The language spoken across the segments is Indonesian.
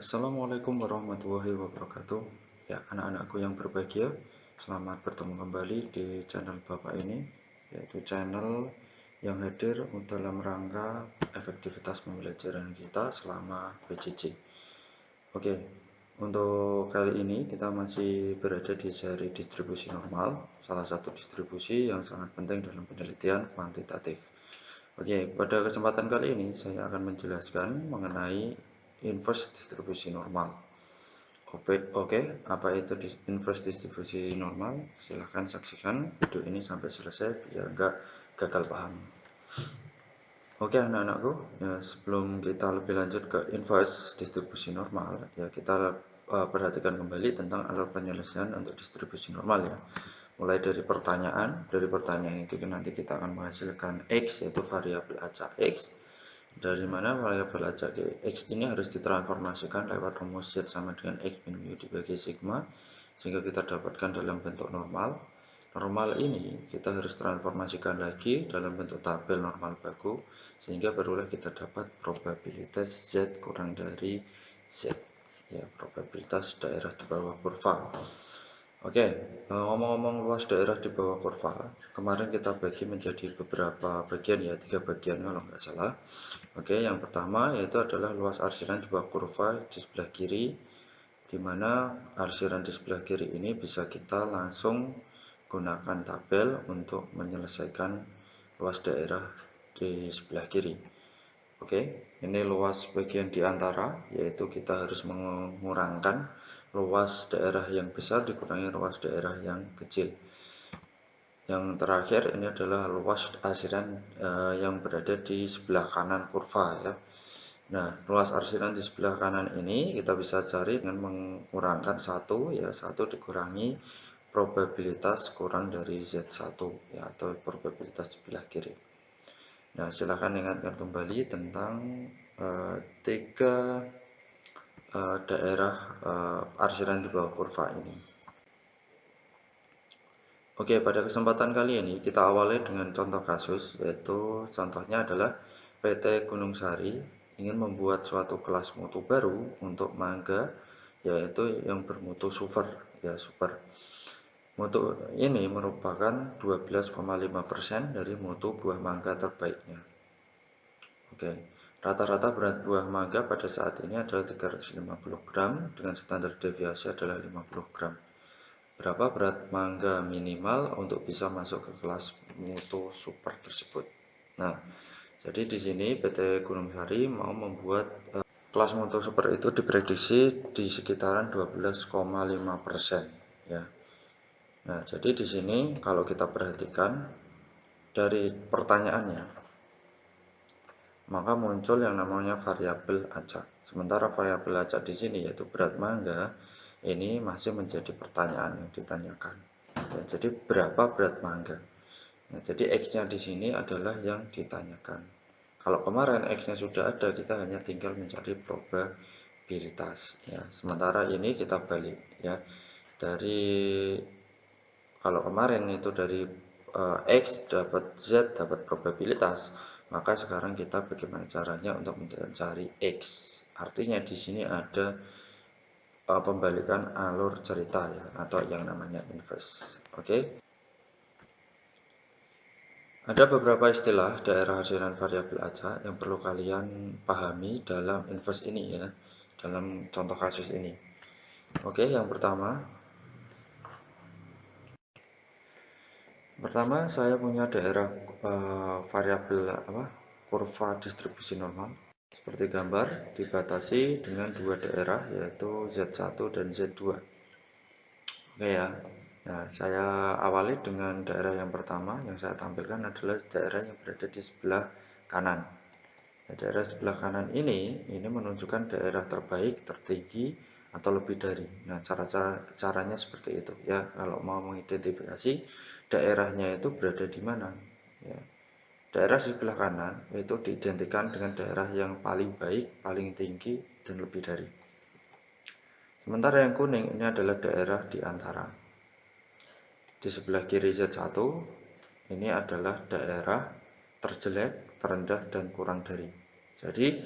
Assalamualaikum warahmatullahi wabarakatuh. Ya, anak-anakku yang berbahagia, selamat bertemu kembali di channel Bapak ini, yaitu channel yang hadir dalam rangka efektivitas pembelajaran kita selama PJJ. Oke, untuk kali ini kita masih berada di seri distribusi normal, salah satu distribusi yang sangat penting dalam penelitian kuantitatif. Oke, pada kesempatan kali ini saya akan menjelaskan mengenai inverse distribusi normal. Oke, apa itu inverse distribusi normal? Silahkan saksikan video ini sampai selesai biar nggak gagal paham. Oke anak-anakku, ya, sebelum kita lebih lanjut ke inverse distribusi normal, ya kita perhatikan kembali tentang alur penyelesaian untuk distribusi normal ya. Mulai dari pertanyaan itu nanti kita akan menghasilkan X, yaitu variabel acak X, dari mana variabel acak X ini harus ditransformasikan lewat rumus Z sama dengan X min mu dibagi sigma, sehingga kita dapatkan dalam bentuk normal. Normal ini kita harus transformasikan lagi dalam bentuk tabel normal baku, sehingga barulah kita dapat probabilitas Z kurang dari Z, ya, probabilitas daerah di bawah kurva. Oke, ngomong-ngomong luas daerah di bawah kurva, kemarin kita bagi menjadi beberapa bagian ya, 3 bagian kalau nggak salah. Oke, yang pertama yaitu adalah luas arsiran di bawah kurva di sebelah kiri, di mana arsiran di sebelah kiri ini bisa kita langsung gunakan tabel untuk menyelesaikan luas daerah di sebelah kiri. Oke, ini luas bagian di antara, yaitu kita harus mengurangkan luas daerah yang besar dikurangi luas daerah yang kecil. Yang terakhir ini adalah luas arsiran yang berada di sebelah kanan kurva ya. Nah, luas arsiran di sebelah kanan ini kita bisa cari dengan mengurangkan 1 ya, 1 dikurangi probabilitas kurang dari Z1 ya, atau probabilitas sebelah kiri. Nah, silahkan ingatkan kembali tentang 3 daerah arsiran di bawah kurva ini. Oke, pada kesempatan kali ini kita awali dengan contoh kasus, yaitu contohnya adalah PT Gunung Sari ingin membuat suatu kelas mutu baru untuk mangga, yaitu yang bermutu super ya, super. Mutu ini merupakan 12,5% dari mutu buah mangga terbaiknya. Oke, rata-rata berat buah mangga pada saat ini adalah 350 gram dengan standar deviasi adalah 50 gram. Berapa berat mangga minimal untuk bisa masuk ke kelas mutu super tersebut? Nah, jadi di sini PT Gunung Sari mau membuat kelas mutu super itu diprediksi di sekitaran 12,5% ya. Nah, jadi di sini kalau kita perhatikan dari pertanyaannya, maka muncul yang namanya variabel acak. Sementara variabel acak di sini yaitu berat mangga ini masih menjadi pertanyaan yang ditanyakan. Ya, jadi berapa berat mangga? Nah, jadi X-nya di sini adalah yang ditanyakan. Kalau kemarin X-nya sudah ada, kita hanya tinggal mencari probabilitas. Ya, sementara ini kita balik ya. Dari kalau kemarin itu dari X dapat Z dapat probabilitas, maka sekarang kita bagaimana caranya untuk mencari X. Artinya di sini ada pembalikan alur cerita ya, atau yang namanya inverse. Oke. Ada beberapa istilah daerah arsiran variabel acak yang perlu kalian pahami dalam inverse ini ya, dalam contoh kasus ini. Oke, yang pertama saya punya daerah variabel kurva distribusi normal seperti gambar, dibatasi dengan 2 daerah yaitu Z1 dan Z2. Oke ya. Nah, saya awali dengan daerah yang pertama yang saya tampilkan adalah daerah yang berada di sebelah kanan. Nah, daerah sebelah kanan ini menunjukkan daerah terbaik, tertinggi, atau lebih dari. Nah, caranya seperti itu ya. Kalau mau mengidentifikasi daerahnya itu berada di mana ya. Daerah sebelah kanan itu diidentikan dengan daerah yang paling baik, paling tinggi, dan lebih dari. Sementara yang kuning ini adalah daerah di antara. Di sebelah kiri Z1 ini adalah daerah terjelek, terendah, dan kurang dari. Jadi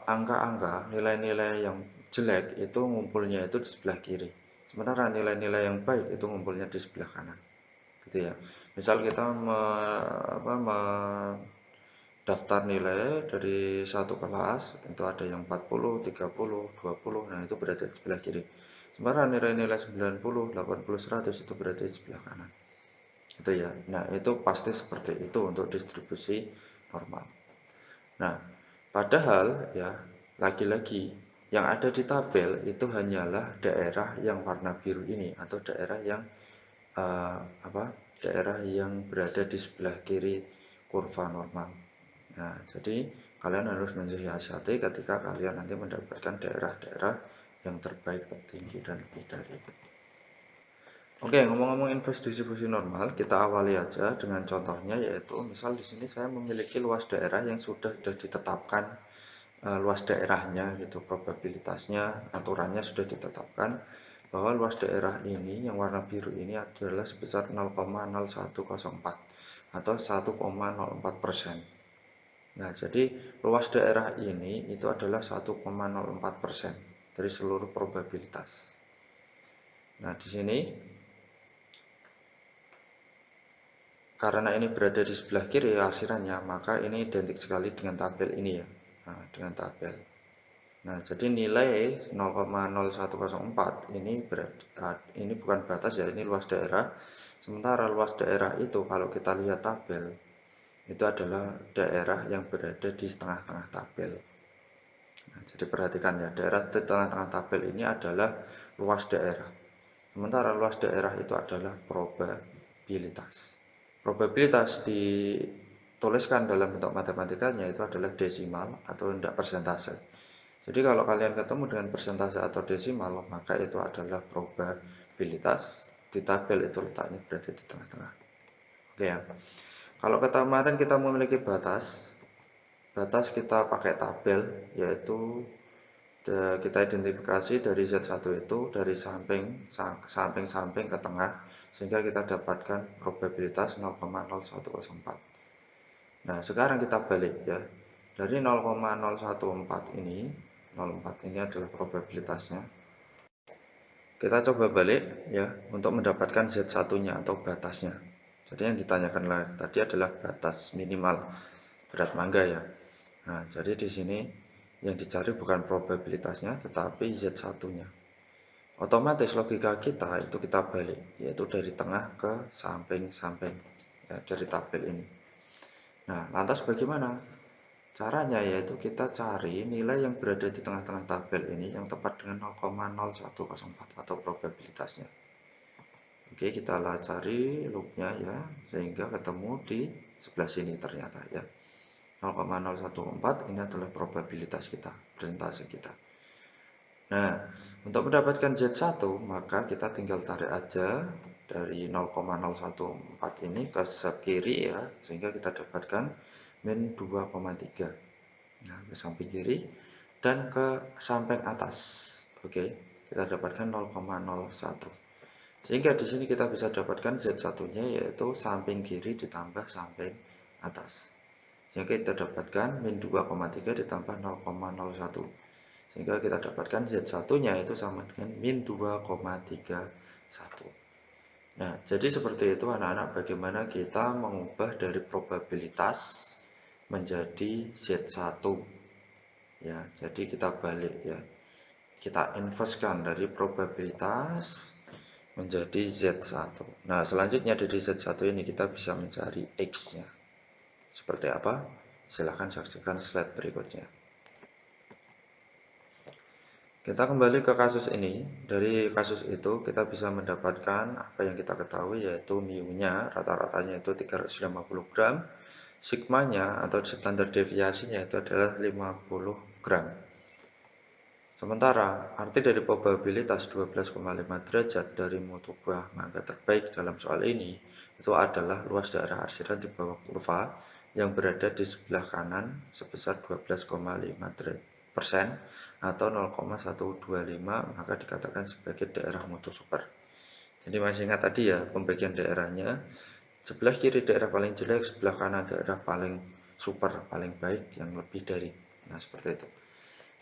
angka-angka, nilai-nilai yang jelek itu ngumpulnya itu di sebelah kiri. Sementara nilai-nilai yang baik itu ngumpulnya di sebelah kanan. Gitu ya. Misal kita daftar nilai dari satu kelas, itu ada yang 40, 30, 20, nah itu berada di sebelah kiri. Sementara nilai-nilai 90, 80, 100 itu berada di sebelah kanan. Itu ya. Nah, itu pasti seperti itu untuk distribusi normal. Nah, padahal ya, lagi-lagi yang ada di tabel itu hanyalah daerah yang warna biru ini atau daerah yang daerah yang berada di sebelah kiri kurva normal. Nah, jadi kalian harus mensiasati ketika kalian nanti mendapatkan daerah-daerah yang terbaik, tertinggi, dan lebih dari itu. Oke, ngomong-ngomong inverse distribusi normal, kita awali aja dengan contohnya, yaitu misal di sini saya memiliki luas daerah yang sudah ditetapkan luas daerahnya gitu, probabilitasnya, aturannya sudah ditetapkan bahwa luas daerah ini yang warna biru ini adalah sebesar 0,0104 atau 1,04%. Nah, jadi luas daerah ini itu adalah 1,04% dari seluruh probabilitas. Nah, di sini karena ini berada di sebelah kiri arsirannya, maka ini identik sekali dengan tabel ini ya. Nah, dengan tabel. Nah, jadi nilai 0,0104 ini bukan batas ya, ini luas daerah. Sementara luas daerah itu kalau kita lihat tabel, itu adalah daerah yang berada di tengah-tengah tabel. Nah, jadi perhatikan ya, daerah di tengah-tengah tabel ini adalah luas daerah. Sementara luas daerah itu adalah probabilitas. Probabilitas dituliskan dalam bentuk matematikanya itu adalah desimal atau tidak persentase. Jadi kalau kalian ketemu dengan persentase atau desimal, maka itu adalah probabilitas. Di tabel itu letaknya berada di tengah-tengah. Oke ya. Kalau kemarin kita memiliki batas kita pakai tabel, yaitu kita identifikasi dari Z1 itu dari samping ke tengah, sehingga kita dapatkan probabilitas 0,0104. Nah, sekarang kita balik ya. Dari 0,014 ini, 04 ini adalah probabilitasnya. Kita coba balik ya untuk mendapatkan Z1-nya atau batasnya. Jadi yang ditanyakan tadi adalah batas minimal berat mangga ya. Nah, jadi di sini yang dicari bukan probabilitasnya tetapi Z1-nya. Otomatis logika kita itu kita balik, yaitu dari tengah ke samping-samping ya, dari tabel ini. Nah, lantas bagaimana caranya? Yaitu kita cari nilai yang berada di tengah-tengah tabel ini yang tepat dengan 0,0104 atau probabilitasnya. Oke, kita lah cari loopnya ya, sehingga ketemu di sebelah sini ternyata ya. 0,014 ini adalah probabilitas kita, persentase kita. Nah, untuk mendapatkan Z1 maka kita tinggal tarik aja dari 0,014 ini ke kiri ya, sehingga kita dapatkan min 2,3. Nah, ke samping kiri dan ke samping atas. Oke, kita dapatkan 0,01. Sehingga di sini kita bisa dapatkan Z1-nya yaitu samping kiri ditambah samping atas. Sehingga kita dapatkan min 2,3 ditambah 0,01. Sehingga kita dapatkan Z1-nya itu sama dengan min 2,31. Nah, jadi seperti itu anak-anak, bagaimana kita mengubah dari probabilitas menjadi Z1. Ya, jadi kita balik ya. Kita inversekan dari probabilitas menjadi Z1. Nah, selanjutnya dari Z1 ini kita bisa mencari X-nya. Seperti apa? Silahkan saksikan slide berikutnya. Kita kembali ke kasus ini. Dari kasus itu kita bisa mendapatkan apa yang kita ketahui, yaitu mu-nya rata-ratanya itu 350 gram, sigmanya atau standar deviasinya itu adalah 50 gram. Sementara arti dari probabilitas 12,5 derajat dari mutu buah mangga terbaik dalam soal ini itu adalah luas daerah arsiran di bawah kurva yang berada di sebelah kanan sebesar 12,5% atau 0,125, maka dikatakan sebagai daerah mutu super. Jadi masih ingat tadi ya pembagian daerahnya, sebelah kiri daerah paling jelek, sebelah kanan daerah paling super, paling baik yang lebih dari. Nah, seperti itu.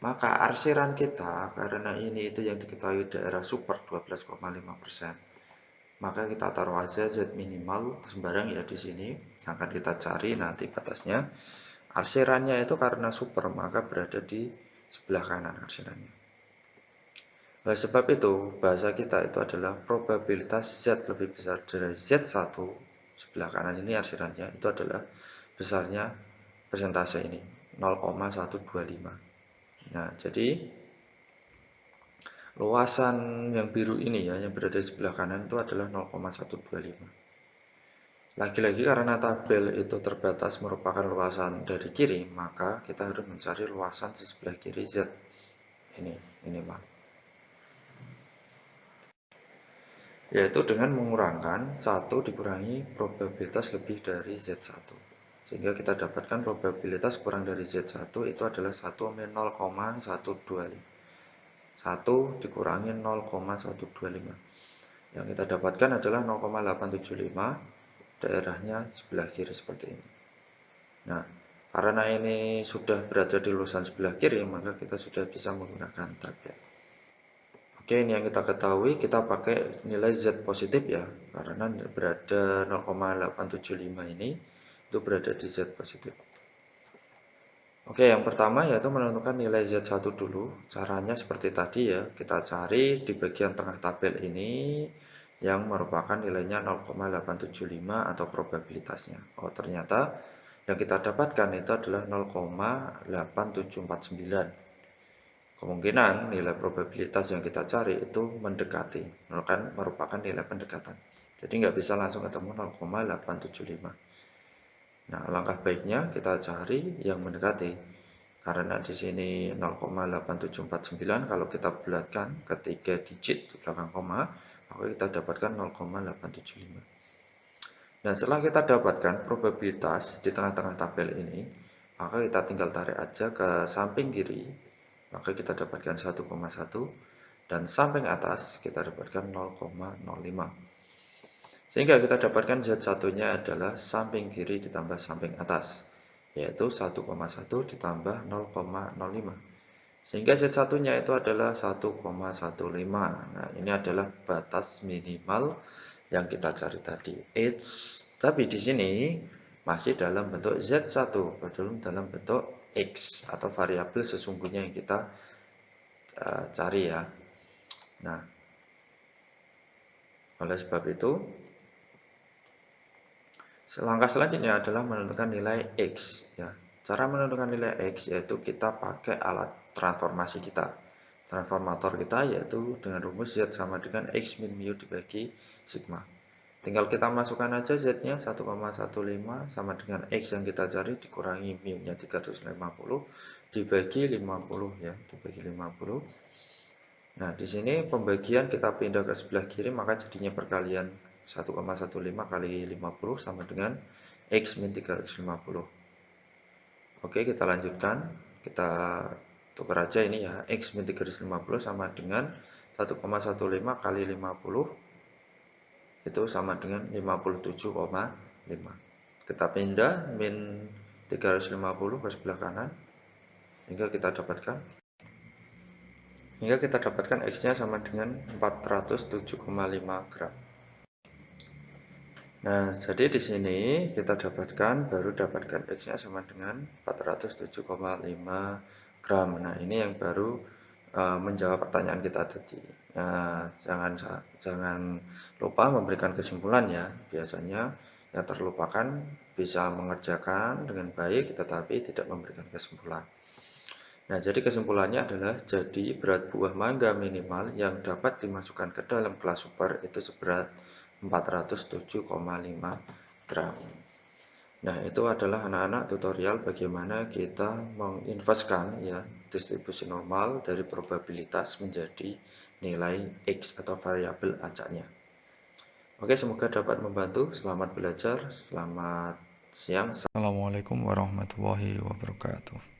Maka arsiran kita, karena ini itu yang diketahui daerah super 12,5%, maka kita taruh aja Z minimal sembarang ya di sini. Akan kita cari nanti batasnya. Arsirannya itu karena super, maka berada di sebelah kanan arsirannya. Oleh sebab itu, bahasa kita itu adalah probabilitas Z lebih besar dari Z1, sebelah kanan ini arsirannya, itu adalah besarnya persentase ini, 0,125. Nah, jadi luasan yang biru ini ya, yang berada di sebelah kanan itu adalah 0,125. Lagi-lagi karena tabel itu terbatas merupakan luasan dari kiri, maka kita harus mencari luasan di sebelah kiri Z. Ini minimal. Yaitu dengan mengurangkan 1 dikurangi probabilitas lebih dari Z1. Sehingga kita dapatkan probabilitas kurang dari Z1 itu adalah 1 min 0,125. 1 dikurangi 0,125. Yang kita dapatkan adalah 0,875, daerahnya sebelah kiri seperti ini. Nah, karena ini sudah berada di lulusan sebelah kiri, maka kita sudah bisa menggunakan tabel. Oke, ini yang kita ketahui, kita pakai nilai Z positif ya, karena berada 0,875 ini, itu berada di Z positif. Oke, yang pertama yaitu menentukan nilai Z1 dulu. Caranya seperti tadi ya, kita cari di bagian tengah tabel ini yang merupakan nilainya 0,875 atau probabilitasnya. Oh, ternyata yang kita dapatkan itu adalah 0,8749. Kemungkinan nilai probabilitas yang kita cari itu mendekati, kan merupakan nilai pendekatan. Jadi nggak bisa langsung ketemu 0,875. Nah, langkah baiknya kita cari yang mendekati. Karena di sini 0,8749 kalau kita bulatkan ke 3 digit di belakang koma, maka kita dapatkan 0,875. Dan setelah kita dapatkan probabilitas di tengah-tengah tabel ini, maka kita tinggal tarik aja ke samping kiri, maka kita dapatkan 1,1 dan samping atas kita dapatkan 0,05. Sehingga kita dapatkan Z1-nya adalah samping kiri ditambah samping atas, yaitu 1,1 ditambah 0,05. Sehingga Z1-nya itu adalah 1,15. Nah, ini adalah batas minimal yang kita cari tadi. Tapi di sini masih dalam bentuk Z1, belum dalam bentuk X atau variabel sesungguhnya yang kita cari ya. Nah, oleh sebab itu, langkah selanjutnya adalah menentukan nilai X. Ya. Cara menentukan nilai X yaitu kita pakai alat transformasi kita. Transformator kita yaitu dengan rumus Z sama dengan X min mu dibagi sigma. Tinggal kita masukkan aja Z-nya 1,15 sama dengan X yang kita cari dikurangi mu-nya 350 dibagi 50 ya, dibagi 50. Nah, di sini pembagian kita pindah ke sebelah kiri maka jadinya perkalian 1,15 kali 50 sama dengan X min 350. Oke, kita lanjutkan. Kita tukar aja ini ya. X min 350 sama dengan 1,15 kali 50 itu sama dengan 57,5. Kita pindah min 350 ke sebelah kanan hingga kita dapatkan X-nya sama dengan 407,5 gram. Nah, jadi di sini kita baru dapatkan X-nya sama dengan 407,5 gram. Nah, ini yang baru menjawab pertanyaan kita tadi. Nah, jangan lupa memberikan kesimpulan ya. Biasanya yang terlupakan bisa mengerjakan dengan baik tetapi tidak memberikan kesimpulan. Nah, jadi kesimpulannya adalah jadi berat buah mangga minimal yang dapat dimasukkan ke dalam kelas super itu seberat 407,5 gram. Nah, itu adalah anak-anak tutorial bagaimana kita menginverskan ya distribusi normal dari probabilitas menjadi nilai X atau variabel acaknya. Oke, semoga dapat membantu. Selamat belajar, selamat siang. Assalamualaikum warahmatullahi wabarakatuh.